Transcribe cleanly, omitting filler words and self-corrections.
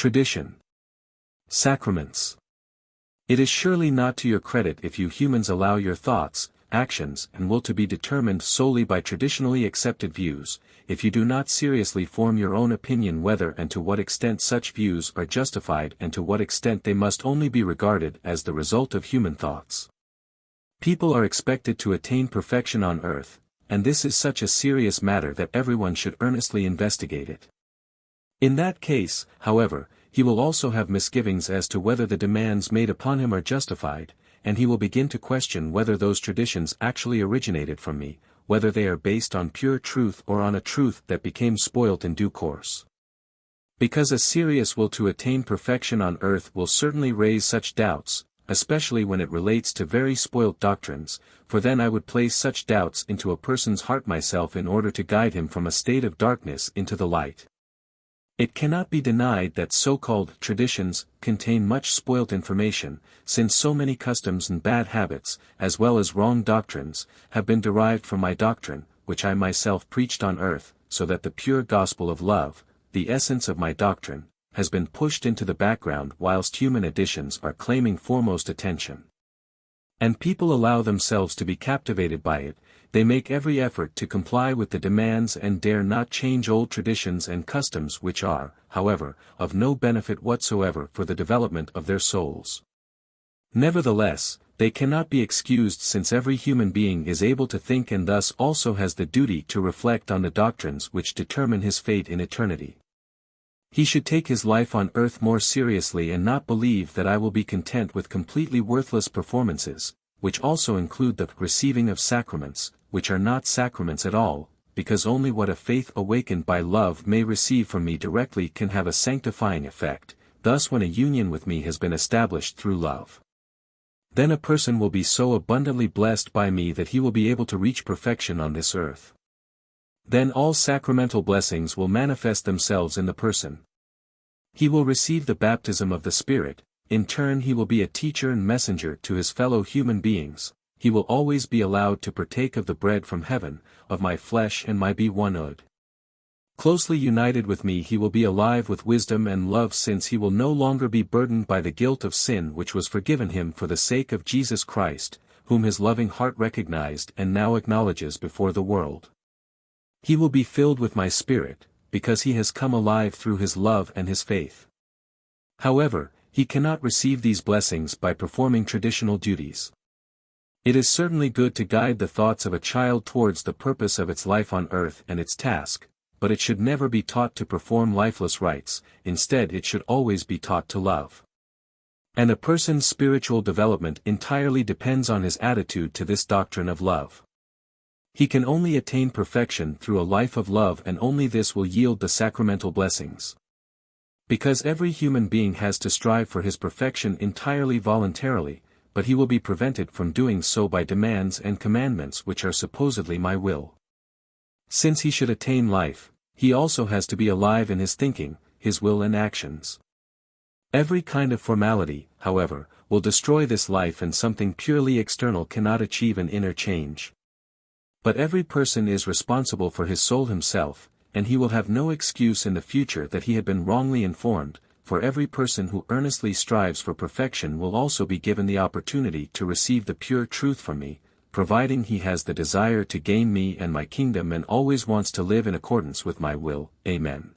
Tradition. Sacraments. It is surely not to your credit if you humans allow your thoughts, actions, and will to be determined solely by traditionally accepted views, if you do not seriously form your own opinion whether and to what extent such views are justified and to what extent they must only be regarded as the result of human thoughts. People are expected to attain perfection on earth, and this is such a serious matter that everyone should earnestly investigate it. In that case, however, he will also have misgivings as to whether the demands made upon him are justified, and he will begin to question whether those traditions actually originated from me, whether they are based on pure truth or on a truth that became spoilt in due course. Because a serious will to attain perfection on earth will certainly raise such doubts, especially when it relates to very spoilt doctrines, for then I would place such doubts into a person's heart myself in order to guide him from a state of darkness into the light. It cannot be denied that so-called traditions contain much spoilt information, since so many customs and bad habits, as well as wrong doctrines, have been derived from my doctrine, which I myself preached on earth, so that the pure gospel of love, the essence of my doctrine, has been pushed into the background whilst human additions are claiming foremost attention. And people allow themselves to be captivated by it. They make every effort to comply with the demands and dare not change old traditions and customs which are, however, of no benefit whatsoever for the development of their souls. Nevertheless, they cannot be excused since every human being is able to think and thus also has the duty to reflect on the doctrines which determine his fate in eternity. He should take his life on earth more seriously and not believe that I will be content with completely worthless performances, which also include the receiving of sacraments, which are not sacraments at all, because only what a faith awakened by love may receive from me directly can have a sanctifying effect, thus when a union with me has been established through love. Then a person will be so abundantly blessed by me that he will be able to reach perfection on this earth. Then all sacramental blessings will manifest themselves in the person. He will receive the baptism of the Spirit, in turn he will be a teacher and messenger to his fellow human beings, he will always be allowed to partake of the bread from heaven, of my flesh and my be one-ood. Closely united with me he will be alive with wisdom and love since he will no longer be burdened by the guilt of sin which was forgiven him for the sake of Jesus Christ, whom his loving heart recognized and now acknowledges before the world. He will be filled with my Spirit, because he has come alive through his love and his faith. However, he cannot receive these blessings by performing traditional duties. It is certainly good to guide the thoughts of a child towards the purpose of its life on earth and its task, but it should never be taught to perform lifeless rites, instead it should always be taught to love. And a person's spiritual development entirely depends on his attitude to this doctrine of love. He can only attain perfection through a life of love, and only this will yield the sacramental blessings. Because every human being has to strive for his perfection entirely voluntarily, but he will be prevented from doing so by demands and commandments which are supposedly my will. Since he should attain life, he also has to be alive in his thinking, his will and actions. Every kind of formality, however, will destroy this life, and something purely external cannot achieve an inner change. But every person is responsible for his soul himself, and he will have no excuse in the future that he had been wrongly informed, for every person who earnestly strives for perfection will also be given the opportunity to receive the pure truth from me, providing he has the desire to gain me and my kingdom and always wants to live in accordance with my will. Amen.